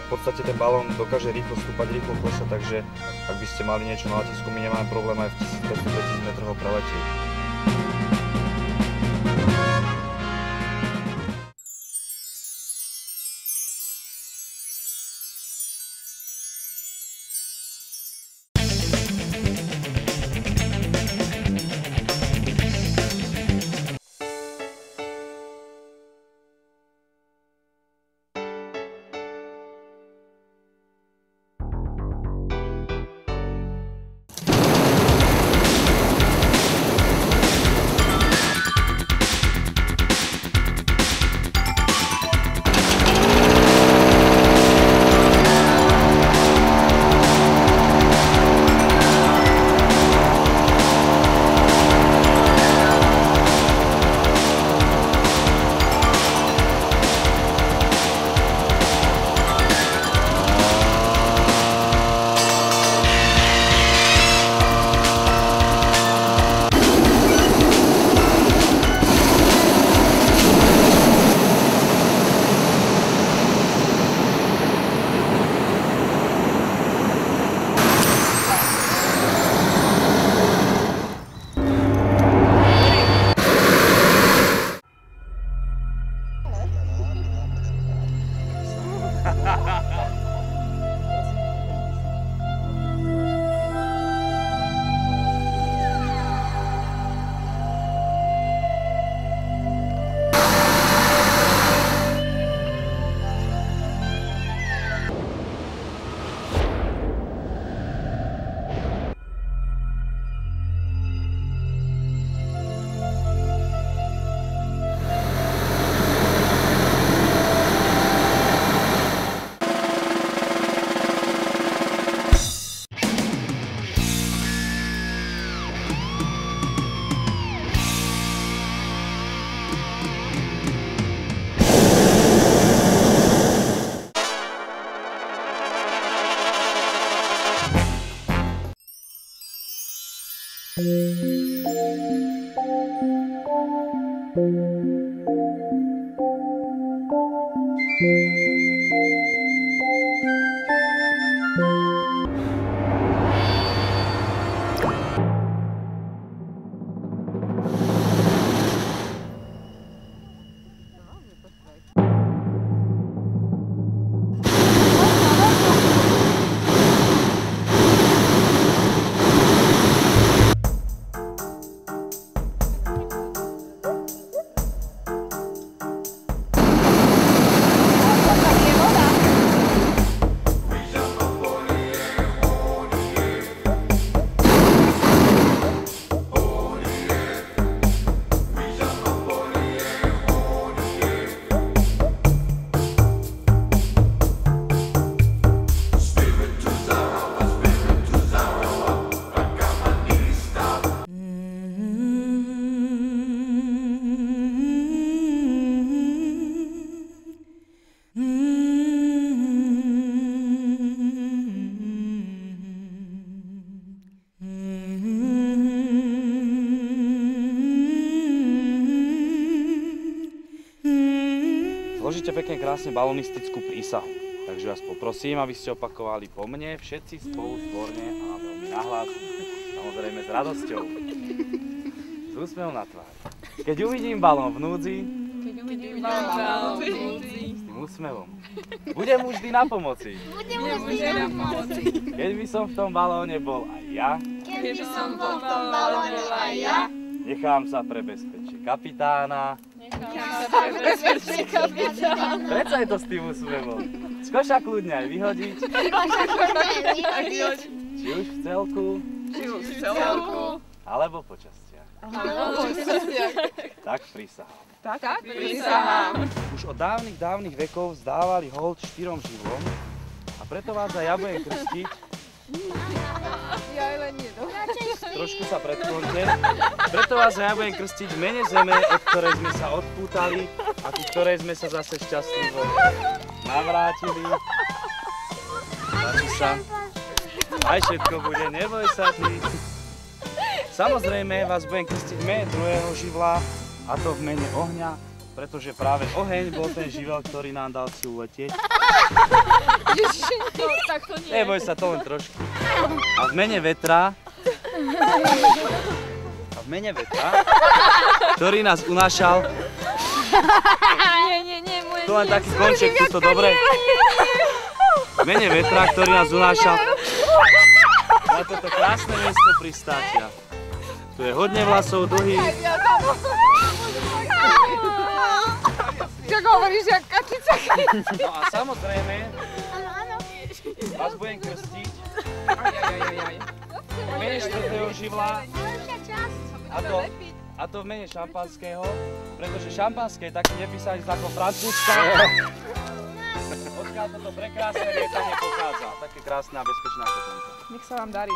v podstate ten balón dokáže rýchlo stúpať, rýchlo klesať, takže ak by ste mali niečo na letisku, my nemáme problém aj v 1500-2000 metroch ho preletieť. Zložite pekne krásne balonistickú prísahu. Takže vás poprosím, aby ste opakovali po mne, všetci spolu zborne a veľmi nahlas, samozrejme s radosťou. S úsmevom na tvári. Keď uvidím balón v núdzi, s tým úsmevom, budem mu vždy na pomoci. Keď by som v tom balóne bol aj ja, nechám sa prebezpečiť kapitána. Predsa je to s tým úsmevom. Z koša kľudne aj vyhodiť. Či už v celku, alebo po častiach. Tak prisahám. Už od dávnych vekov vzdávali hold 4 živlom a preto vás aj ja budem krstiť. Trošku sa predklonte. Preto vás aj ja budem krstiť v mene zeme, od ktorej sme sa odpútali a ku ktorej sme sa zase šťastlivo navrátili. Páči sa. Aj všetko bude, neboj sa ty. Samozrejme vás budem krstiť v mene druhého živla, a to v mene ohňa, pretože práve oheň bol ten živel, ktorý nám dal si uletieť. tak to nie. Neboj sa, to len trošku. A v mene vetra, ktorý nás unášal, Nie, moje to len taký konček, tuto dobre. V mene vetra, ktorý nás unášal na toto krásne miesto pristátia. Tu je hodne vlasov, dlhý. Čo hovoríš, jak kačica? No a samozrejme, vás budem krstiť v mene štvrtého živla a to v mene šampanského, pretože šampanské je taký nepísaný znak ako Francúzska. Odkiaľ toto prekrásne lietanie pochádza. Také krásne a bezpečná kotlíka. Nech sa vám darí.